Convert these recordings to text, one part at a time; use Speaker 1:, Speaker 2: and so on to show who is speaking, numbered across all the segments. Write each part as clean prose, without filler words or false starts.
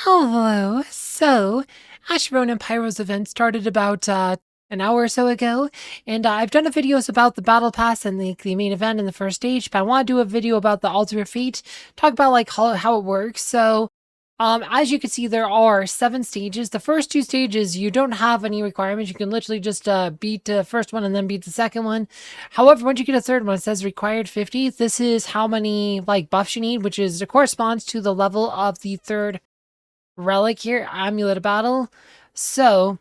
Speaker 1: Hello. So, Asherona and Pyro's event started about an hour or so ago, and I've done videos about the battle pass and the main event and the first stage. But I want to do a video about the altar of fate, talk about like how it works. So, as you can see, there are 7 stages. The first 2 stages, you don't have any requirements. You can literally just beat the first one and then beat the second one. However, once you get a third one, it says required 50. This is how many like buffs you need, which is it corresponds to the level of the third relic here, amulet battle. So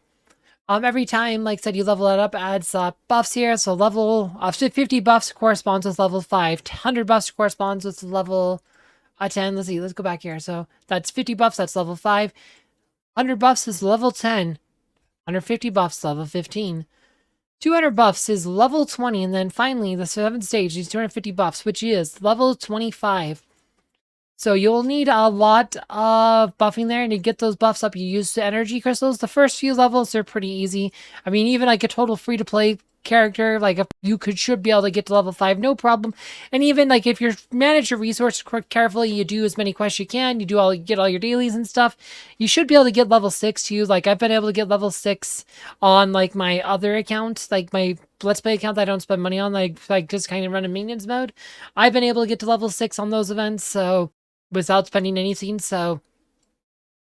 Speaker 1: every time, like I said, you level it up, adds buffs here. So level 50 buffs corresponds with level 5. 100 buffs corresponds with level 10. Let's see, let's go back here. So that's 50 buffs, that's level 5. 100 buffs is level 10. 150 buffs, level 15. 200 buffs is level 20. And then finally, the 7th stage is 250 buffs, which is level 25. So you'll need a lot of buffing there, and to get those buffs up, you use the energy crystals. The first few levels are pretty easy. I mean, even like a total free-to-play character, like you should be able to get to level 5, no problem. And even like if you manage your resources carefully, you do as many quests you can, you get all your dailies and stuff, you should be able to get level 6 too. Like I've been able to get level 6 on like my other account, like my Let's Play account that I don't spend money on, like just kind of run in maintenance mode. I've been able to get to level 6 on those events, so without spending anything, so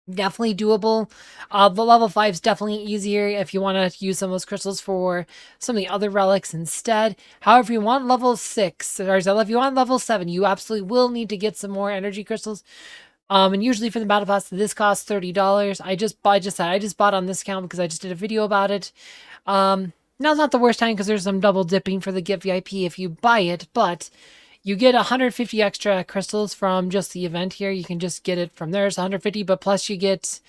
Speaker 1: definitely doable. The level 5 is definitely easier if you want to use some of those crystals for some of the other relics instead. However, if you want level 6, or if you want level 7, you absolutely will need to get some more energy crystals. And usually for the battle pass, this costs $30. I just bought on this account because I just did a video about it. Now's not the worst time because there's some double dipping for the Get VIP if you buy it, but you get 150 extra crystals from just the event here. You can just get it from there. It's 150, but plus you get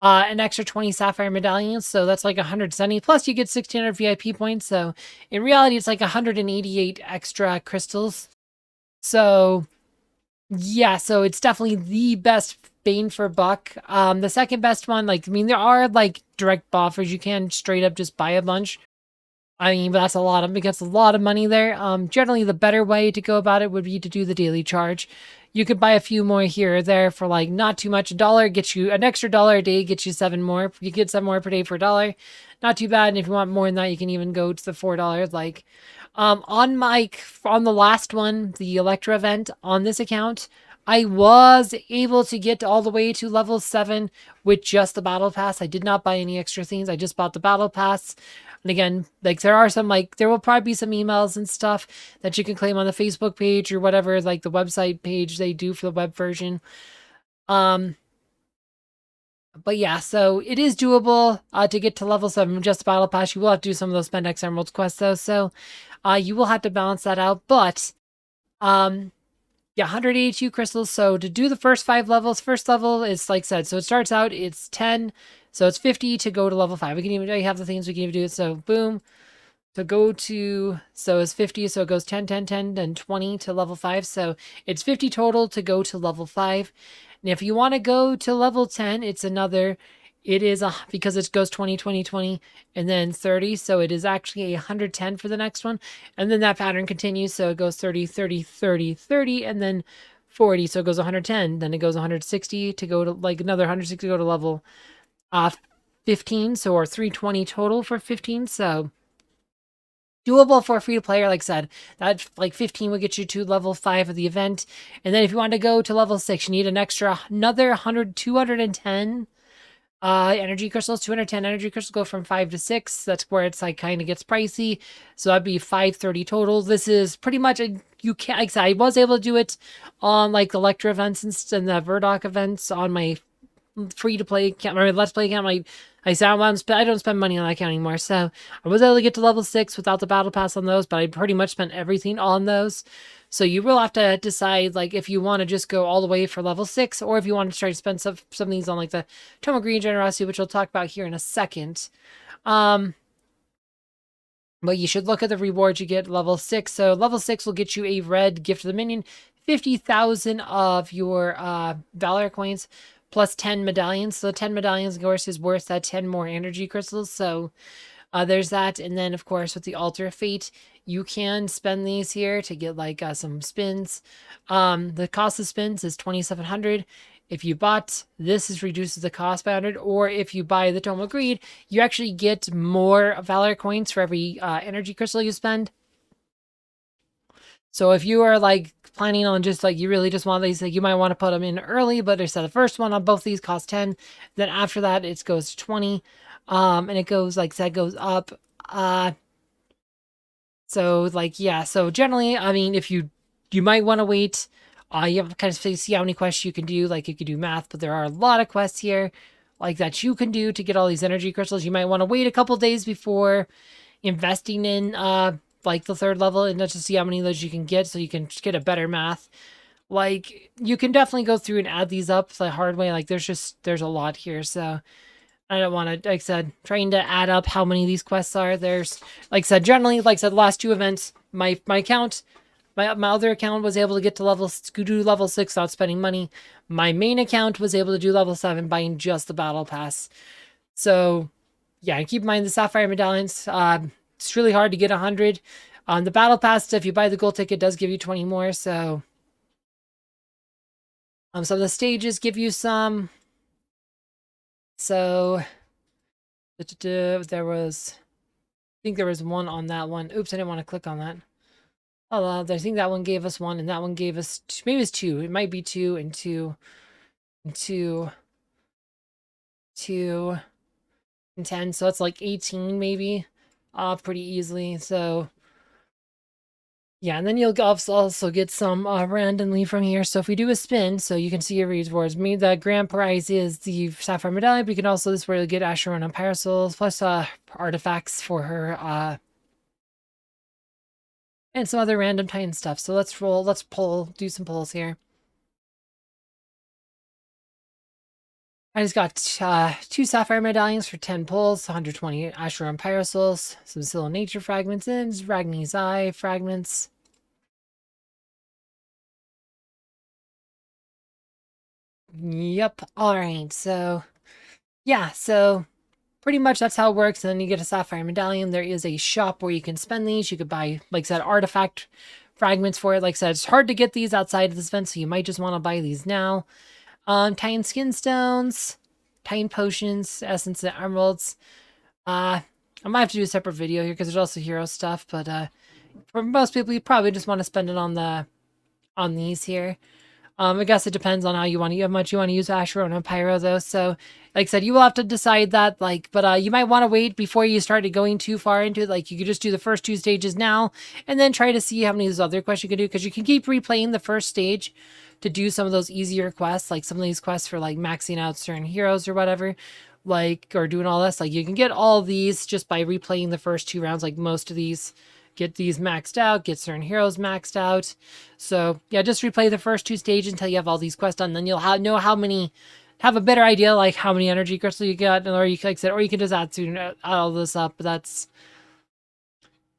Speaker 1: an extra 20 sapphire medallions. So that's like 170. Plus you get 1600 VIP points. So in reality, it's like 188 extra crystals. So yeah, so it's definitely the best bane for buck. The second best one, like, I mean, there are like direct offers. You can straight up just buy a bunch. I mean, but that's a lot of, it gets a lot of money there. Generally, the better way to go about it would be to do the daily charge. You could buy a few more here or there for like not too much. $1 gets you an extra $1 a day, gets you 7 more. You get 7 more per day for $1. Not too bad. And if you want more than that, you can even go to the $4. Like, on the last one, the Electra event on this account, I was able to get all the way to level 7 with just the battle pass. I did not buy any extra things. I just bought the battle pass. And again, like there will probably be some emails and stuff that you can claim on the Facebook page or whatever, like the website page they do for the web version. But yeah, so it is doable to get to level 7 with just the battle pass. You will have to do some of those spend X emeralds quests though, so you will have to balance that out. But yeah, 182 crystals. So to do the first 5 levels, first level is like I said, so it starts out, it's 10. So it's 50 to go to level 5. We can even have the things we can even do it. So boom. So it's 50. So it goes 10, 10, 10, then 20 to level 5. So it's 50 total to go to level 5. And if you want to go to level 10, it's another, because it goes 20, 20, 20, and then 30. So it is actually 110 for the next one. And then that pattern continues. So it goes 30, 30, 30, 30, and then 40. So it goes 110. Then it goes 160 to go to like another 160 to go to level 15. So or 320 total for 15. So doable for a free to player. Like I said, that like 15 would get you to level 5 of the event. And then if you want to go to level 6, you need another 210 energy crystals. 210 energy crystals go from 5 to 6. That's where it's like kind of gets pricey. So that'd be 530 total. This is pretty much you can't, like I said, I was able to do it on like the Electra events and the Verdoc events on my free to play account, or Let's Play account. I don't spend money on that account anymore. So I was able to get to level 6 without the battle pass on those, but I pretty much spent everything on those. So you will have to decide like if you want to just go all the way for level 6, or if you want to try to spend some of these on like the Tome of Green Generosity, which we'll talk about here in a second. But you should look at the rewards you get level 6. So level 6 will get you a red gift of the minion, 50,000 of your Valor coins, plus 10 medallions. So 10 medallions, of course, is worth that 10 more energy crystals. So there's that. And then, of course, with the Altar of Fate, you can spend these here to get like some spins. The cost of spins is 2,700. If you bought this, it reduces the cost by 100, or if you buy the Tome of Greed, you actually get more Valor coins for every energy crystal you spend. So if you are like planning on just like you really just want these, like, you might want to put them in early, but instead the first one on both these costs 10. Then after that it goes to 20, and it goes like that goes up. So like yeah, so generally, I mean, if you might want to wait. You have to kind of see how many quests you can do. Like you could do math, but there are a lot of quests here, like that you can do to get all these energy crystals. You might want to wait a couple days before investing in like the 3rd level, and just to see how many of those you can get, so you can get a better math. Like you can definitely go through and add these up the hard way. Like there's a lot here, so I don't want to, like I said, trying to add up how many of these quests are. There's, like I said, generally, like I said, the last 2 events, my account, my other account was able to get to do level 6 without spending money. My main account was able to do level 7 buying just the battle pass. So yeah, and keep in mind the sapphire medallions. It's really hard to get 100. On the battle pass, if you buy the gold ticket, it does give you 20 more. So some of the stages give you some. So there was, I think there was one on that one. Oops, I didn't want to click on that. Oh, I think that one gave us 1, and that one gave us maybe it's 2. It might be 2 and 2 and 2, 2 and 10. So it's like 18 maybe, pretty easily. So yeah, and then you'll also get some randomly from here. So if we do a spin, so you can see your rewards. The grand prize is the sapphire medallion, but you can also, this is where you'll get Asherona and Pyro souls, plus artifacts for her, and some other random Titan stuff. So let's do some pulls here. I just got 2 sapphire medallions for 10 pulls, 120 Asherona and Pyro souls, some Scylla nature fragments, and Ragni's eye fragments. Yep. All right. So yeah, so pretty much that's how it works. And then you get a sapphire medallion. There is a shop where you can spend these. You could buy, like I said, artifact fragments for it. Like I said, it's hard to get these outside of this event, so you might just want to buy these now. Titan skin stones, Titan potions, essence, and emeralds. I might have to do a separate video here because there's also hero stuff, but for most people, you probably just want to spend it on these here. I guess it depends on how much you want to use Asherona and Pyro, though. So, like I said, you will have to decide that, like, but you might want to wait before you started going too far into it. Like, you could just do the first 2 stages now, and then try to see how many of those other quests you can do, because you can keep replaying the first stage to do some of those easier quests, like some of these quests for, like, maxing out certain heroes or whatever, like, or doing all this. Like, you can get all these just by replaying the first 2 rounds, like most of these. Get these maxed out, get certain heroes maxed out. So yeah, just replay the first 2 stages until you have all these quests done. Then you'll know have a better idea, like how many energy crystals you got, or you, like I said, or you can just add all this up. But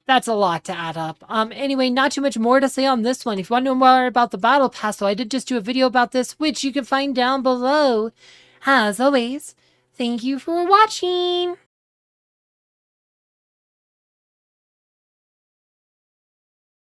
Speaker 1: that's a lot to add up. Anyway, not too much more to say on this one. If you want to know more about the battle pass, so I did just do a video about this, which you can find down below. As always, thank you for watching.